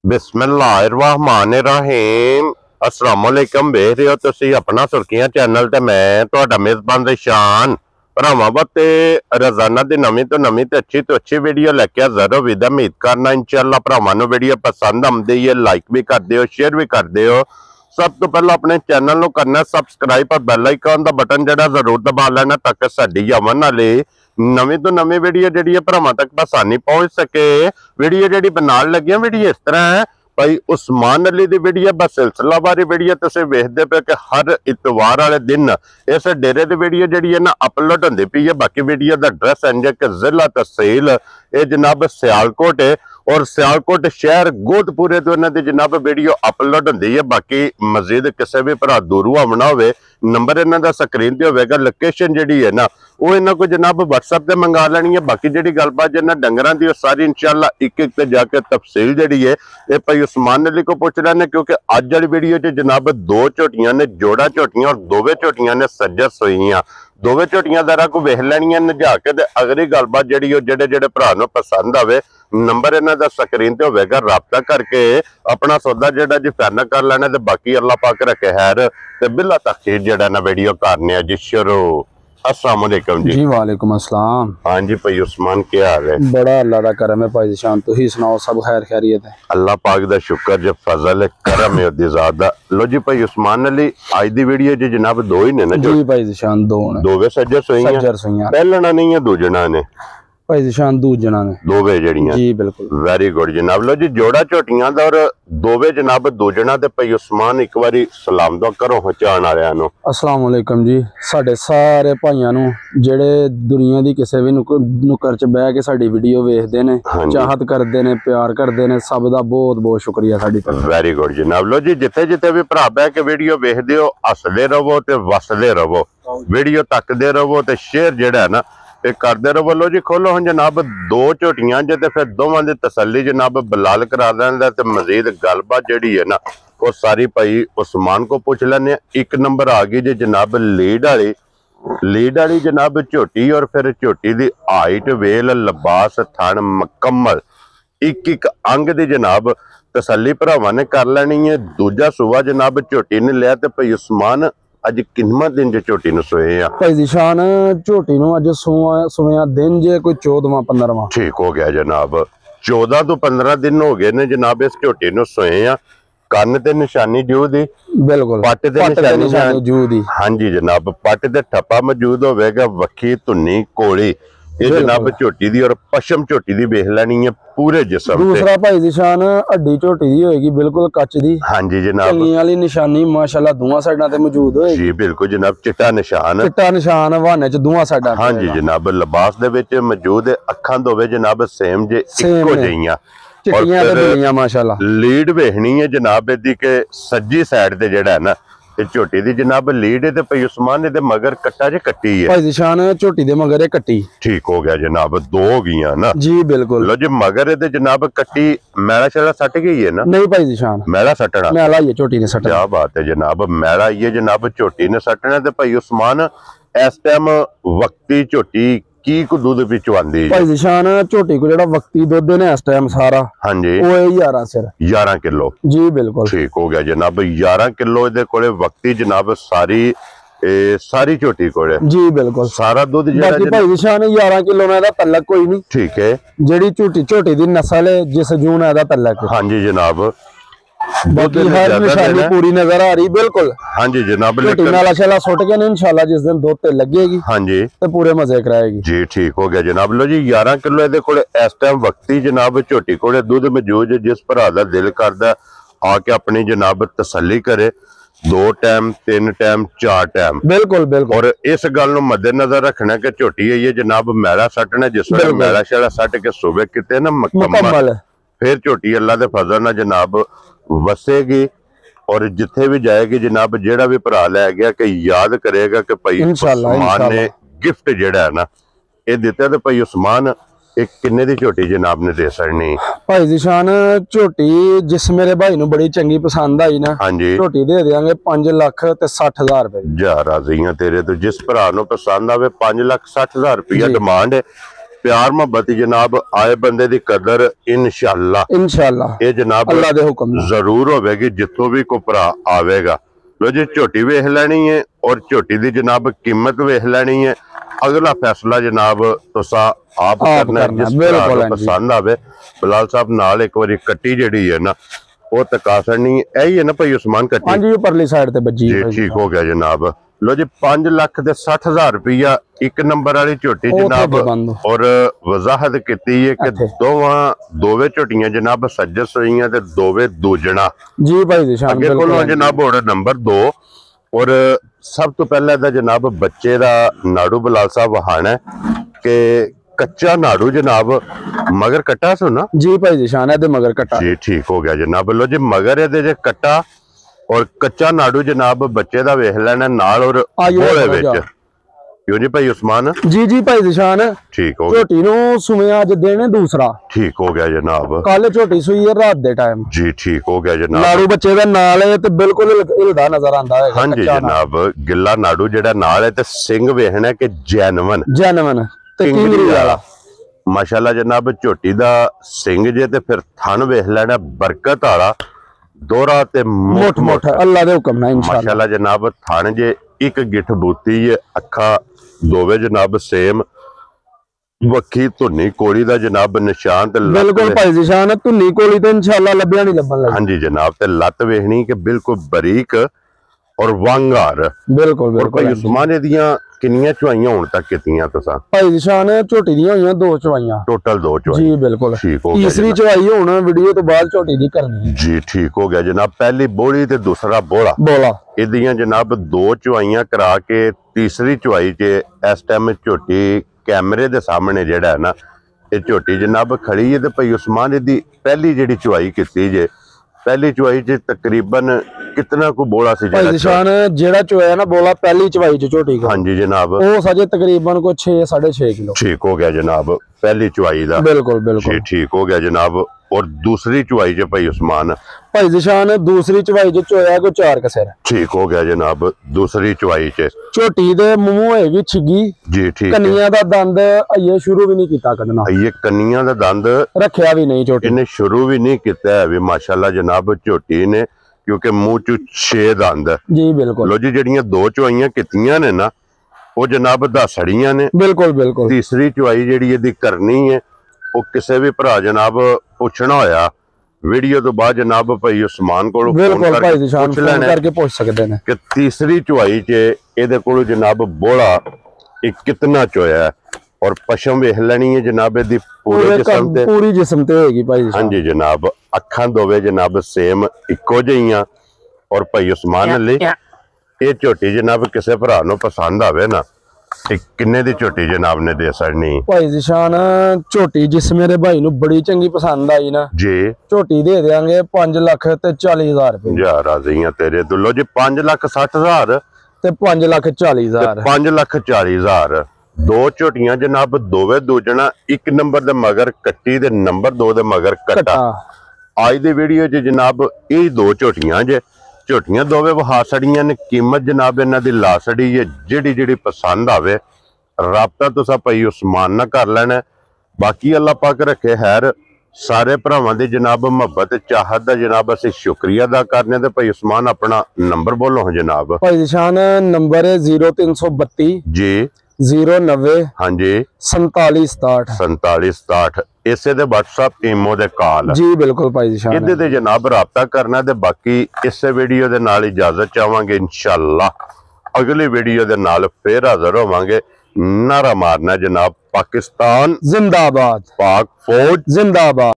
बिस्मिल्लाहिर्रहमानिर्रहीम अस्सलाम वालेकुम। देख रहे हो तुसी अपना सुर्खियां चैनल ते मैं तुहाडा मेजबान रिशान भरावां वास्ते रोजाना दी नवीं तो नवीं ते अच्छी वीडियो लेके हाज़र हो। विद उम्मीद करना इंशाअल्लाह भरावां नूं वीडियो पसंद आउंदी है, लाइक भी कर दिओ, शेयर भी कर दिओ। सब तो पहले अपने चैनल नूं करना सबसक्राइब और बैल आइकन दा बटन जिहड़ा जरूर दबा लेना ताकि साडी आवन वाली नवीं तो नवीं वीडियो जिहड़ी है भरावां तक आसानी पहुंच सके। वीडियो जिहड़ी बनाउण लगे वीडियो इस तरह है भाई उस्मान अली दी वीडियो बस सिलसिलावारी वीडियो तुसीं वेखदे पे कि हर इतवार वाले दिन इस डेरे दी वीडियो जिहड़ी है ना अपलोड होंदी पई है। बाकी वीडियो दा एड्रैस इंज कि जिला तहसील ये जनाब सियालकोट है और सियालकोट शहर गोदपुरे तो इन्हां दी जनाब वीडियो अपलोड होंदी है। बाकी मजीद किसी भी भरा दूरों आना होवे नंबर इन्हां दा स्क्रीन ते होवेगा, लोकेशन जिहड़ी है ना वो इन्हां को जनाब WhatsApp ते मंगा लैनी है। बाकी जिहड़ी गलबात जिन्हां डंगरां दी सारी इंशाअल्लाह एक एक ते जाके तफसील जिहड़ी है ये भाई उस्मान अली को पूछ रहे हैं क्योंकि अज वाली वीडियो च जनाब दो झोटियां ने जोड़ा झोटियां और दोवे झोटियां ने सज्जर सोईयां। दोवे झोटियां दरा को वेख लैनियां नजा के ते अगली गलबात जिहड़ी जेडे जेडे भरा नूं पसंद आवे नंबर इन्हां दा स्क्रीन ते होवेगा, राबता करके अपना सौदा जिहड़ा जी फाइनल कर लेना ते बाकी अल्लाह पाक रखे खैर ते बिला तखीर जिहड़ा ना वीडियो करने जी शुरू। अस्सलाम वालेकुम जी। वालेकुम अस्सलाम। हाँ जी भाई उस्मान क्या हाल है? बड़ा अल्लाह दा करम है भाई जिशान, तू ही सुनाओ सब खैर खैरियत है? अल्लाह पाक दा शुक्र जब फजल है करम है दी ज़ात दा। लो जी भाई उस्मान अली आज दी वीडियो जी जनाब दो ही ने ना जी भाई जिशान दो ने दोवे सज्जर सोईयां पहलना नहीं है दूजना ने भाई जिशान दूजना ने दोवे जड़ियां जी बिल्कुल वेरी गुड जनाब। लो जी जोड़ा झोटियां दा और दोवे जनाब दूजना ते भाई उस्मान एक बारी सलाम दुआ करो पहुंचाण वालियां नूं। अस्सलाम वालेकुम जी। साडे सारे भाइयां नूं जेड़े दुनिया दी किसी भी नुक्कर च बह के साडी वीडियो वेखदे ने, चाहत करदे ने, प्यार करदे ने, सब दा बहुत बहुत शुक्रिया साडी तरफ। वेरी गुड जनाब। लो जी जिथे जिथे भी भरा बह के वीडियो वेखदे हो हसदे रहो ते वसदे रहो, वीडियो तकदे रहो ते शेयर जेड़ा है ना करते रहो। लो जी खोलो हम जनाब दो झोटियां जे ते फिर दोवां दी तसल्ली जनाब बिलाल करा देंदा ते मजीद गलबात जिहड़ी है ना वो सारी भाई उस्मान को पूछ लेने। एक नंबर आ गई जी जनाब लीड वाली जनाब झोटी और फिर झोटी दी हाइट वेल लिबास थन मुकम्मल एक एक अंग दी जनाब तसल्ली भरावां ने कर लेनी है। दूजा सूआ जनाब झोटी ने लिया ते भाई उस्मान अज किन्ना दिन जे झोटी नूं सोए आ? भाई जिशान झोटी नूं अज सोया दिन जे कोई 14वां 15वां ठीक हो गया जनाब। 14 तो 15 दिन हो गए ने जनाब इस झोटी नूं सोए आ। कन्न ते निशानी जू दी बिल्कुल, पट ते निशानी जू दी हाँ जी जनाब। पट ते ठप्पा मौजूद होवेगा, वक्खी धुन्नी कोड़ी ये जनाब झोटी दी और पशम झोटी दी वेख लेनी है पूरे जिस्म ते। दूसरा भाई जिशान हड्डी झोटी दी होएगी बिल्कुल कच दी। हाँ जी जनाब। कलियां वाली निशानी माशाल्लाह दोवां साइडां ते मौजूद होएगी जी बिल्कुल जनाब। चिट्टा निशान हवाने च दोवां साइडां। हाँ जी जनाब। लिबास दे विच मौजूद है, अखां दोवे जनाब सेम जे इक्को जिहियां चिट्टियां ते बिल्लियां माशाल्लाह। लीड वेखनी है जनाब इहदी के सज्जी साइड ते जेड़ा है ना ते झोटी दी जनाब लीड है ते भाई उस्मान दे मगर कट्टा जे कट्टी है। भाई जिशान झोटी दे मगर कट्टी ठीक हो गया जनाब। दो हो गईयां ना जी बिल्कुल। लो जी मगर दे जनाब कट्टी मैला शैला सट गई है ना? नहीं भाई जिशान मैला सटना मैला ही है झोटी ने सटना। क्या बात है जनाब। मैला ही है जनाब झोटी ने सटना ते भाई उस्मान इस टाइम वक्ती झोटी की को दूध भी चुआंदी भाई जिशान झोटी को जेड़ा वक्ती दुध ने इस टाइम सारा हाँ जी वो 11 किलो जी बिल्कुल ठीक हो गया जनाब। 11 किलो इहदे कोले वक्ती जनाब सारी झोटी कोले जी बिल्कुल सारा दूध बाकी भाई जिशान 11 किलो में तलक कोई नहीं ठीक है। जेड़ी झोटी दी नस्ल है जिस जून है तलक हाँ जी जनाब। बाकी हर निशानी पूरी नजर आ रही बिल्कुल। हाँ जी जनाब। नाला शाला सुट के इंशाल्लाह जिस दिन दूध ते लगेगी हाँ जी ते पूरे मजे कराएगी जी ठीक हो गया जनाब। लो जी 11 किलो इहदे कोले इस टाइम वक्ती जनाब झोटी कोले दूध मौजूद है। जिस भरा दा दिल करदा आके अपनी जनाब तसल्ली करे 2 टाइम 3 टाइम 4 टाइम बिल्कुल बिल्कुल। और इस गल नूं मद्देनजर रखना कि झोटी है जनाब मैला सटना जिस वेले मैला शैला सट के सुबह किते ना मुकम्मल फिर झोटी अल्लाह दे फजल नाल जनाब वसेगी और जिथे भी जाएगी जनाब जेड़ा भी भरा लै गया कि याद करेगा कि भाई उस्मान ने गिफ्ट जेड़ा है ना ये दिता ते भाई उस्मान एक किन्ने दी झोटी जनाब ने दे सकनी? भाई जिशान झोटी जिस मेरे भाई नूं बड़ी चंगी पसंद आई ना हाँ जी झोटी दे देंगे 5,60,000 रुपए। जा राजी तेरे तो जिस भरा नूं पसंद आवे 5,60,000 रुपया डिमांड है प्यार मोहब्बत जनाब आए बंदे दी कदर इंशाअल्लाह ये जनाब अल्लाह दे हुक्म नाल जरूर होगी जितों भी कोई भरा आवेगा। लो जी झोटी वेख लैनी है और झोटी दी जनाब कीमत वेख लैनी है। अगला फैसला जनाब तुसा आप करना है, जिस भरा पसंद आवे। बिलाल साहब नाल एक बारी कट्टी जिहड़ी है ना वो तका छड़नी यही है ना भाई उस्मान कट्टी। हां जी परली साइड ते बजी जी ठीक हो गया जनाब। लो जी 5,60,000 रुपया एक नंबर वाली झोटी जनाब और वजाहत की है कि दोवे झोटियां जनाब सज्जर सोईयां ते दोवे दूजना जी भाई जिशान अगे कोलों जनाब होड़ा नंबर 2। और सब तो पहले दा जनाब बच्चे दा नाड़ू बिलाल साहब वहाना है कि कच्चा नाड़ू जनाब मगर कट्टा सो ना जी भाई जिशान है मगर कट्टा जी ठीक हो गया जनाब। लो जी मगर ये जे कट्टा और कच्चा नाड़ू जनाब बच्चे दा वेख लेना नाल और बोले विच क्यों जी भाई उस्मान जी जी भाई जिशान ठीक हो झोटी नु सुमिया अज देने दूसरा ठीक हो गया जनाब। कल झोटी सुई है रात दे टाइम जी ठीक हो गया जनाब। नाड़ू बच्चे दा नाल है ते बिल्कुल हिलदा नजर आंदा है। हां जी जनाब गिल्ला नाड़ू जेड़ा नाल है ते सिंग वेखना कि जेनवन ते टिंगरी वाला माशाल्लाह जनाब। झोटी दा सिंग जे ते फिर थन वेख लेना बरकत वाला दोहरा ते मोट मोट अल्लाह दे हुक्म नाल इंशाअल्लाह। माशाल्लाह जनाब थन जे एक गिठ बूती है अखा दोवे जनाब सेम वक्खी धुनी कोड़ी दा जनाब निशान ते बिल्कुल भाई जिशान धुनी कोड़ी ते इंशाअल्लाह लब्बिया नहीं लब्बन लगी। हां जी जनाब ते लत वेखनी कि बिल्कुल बारीक और वांगार बिल्कुल बिल्कुल। उस्मान दियां किन्नियां चवाइयां हुण तक कीतियां तुसां भाई जिशान झोटी दियां होईयां 2 चवाइयां टोटल 2 चवाइयां जी बिल्कुल ठीक हो गया। तीसरी चवाई हुण वीडियो तो बाद झोटी दी करनी जी ठीक हो गया जनाब। पहली बोली ते दूसरा बोला इदियां जनाब 2 चवाइयां करा के तीसरी चवाई च इस टाइम झोटी कैमरे दे सामने जेड़ा है ना ये झोटी जनाब खड़ी है ते भाई उस्मान दी पहली जेड़ी चवाई कीती जे पहली चवाई च तकरीबन कितना को बोला सी भाई जिशान जेड़ा चोया ना बोला पहली चवाई च झोटी को। हां जी जनाब वो सजे तकरीबन को 6-6.5 किलो ठीक हो गया जनाब पहली चवाई दा बिल्कुल बिल्कुल ठीक हो गया जनाब। और दूसरी चवाई च भाई उस्मान भाई जिशान दूसरी चवाई च चोया को 4 कसेर ठीक हो गया जनाब। दूसरी चवाई च झोटी दे मूंह होएगी छिगी जी ठीक कन्नियां दा दंद अये शुरू भी नहीं कीता कढना ये कन्नियां दा दंद रखया भी नहीं झोटी इन्हें शुरू भी नहीं किया है भी माशाल्लाह जनाब झोटी ने क्योंकि मुंह च 6 दंद जी बिल्कुल। लो जी जड़ियां 2 चवाइयां कीतियां ने ना वो जनाब दसड़ियां ने बिल्कुल बिल्कुल। तीसरी चवाई जेड़ी इहदी करनी है वो किसी भी भरा जनाब पुछना होया वीडियो तो बाद जनाब भाई उस्मान को बिल्कुल भाई जिशान फोन करके पूछ सकते हैं कि तीसरी चवाई च इहदे कोल जनाब बोला एक कितना चोया है और पशम वेख लेनी है जनाब इहदी पूरी जिस्म ते होएगी भाई। हां जी जनाब अखां दोवे जनाब सेम इको जिहियां और भाई उस्मान अली ये झोटी जनाब किसी भरा नु पसंद आवे ना किन्ने दी झोटी जनाब ने दे सकनी भाई जिशान झोटी जिस मेरे भाई नु बड़ी चंगी पसंद आई ना जी झोटी दे देंगे 5,40,000 रुपए यार राजियां तेरे तो। लो जी 5,60,000 ते 5,40,000 5,40,000 2 झोटियां जनाब दोवे दूजना एक नंबर दे मगर कट्टी दे नंबर 2 दे मगर कट्टा। आज दी वीडियो च जनाब ये 2 झोटियां जे झोटियां दोवे वहा सड़ियां ने कीमत जनाब इन्हां दी ला सड़ी है जेड़ी जेड़ी पसंद आवे राबता तुसा भाई उस्मान ना कर लेना। बाकी अल्लाह पाक रखे खैर सारे भरावां दी जनाब मोहब्बत चाहत दा जनाब असीं शुक्रिया अदा करने ते भाई उस्मान अपना नंबर बोलो जनाब। भाई जिशान नंबर है 0332 जी 090 हाँ जी 4767 इसे दे WhatsApp ईमो दे कॉल जी बिल्कुल भाई जिशान इहदे ते जनाब राबता करना ते बाकी इस वीडियो दे नाल इजाजत चाहांगे इंशाअल्लाह अगली वीडियो दे नाल फिर हाजिर होवांगे। नारा मारना जनाब पाकिस्तान जिंदाबाद पाक फौज जिंदाबाद।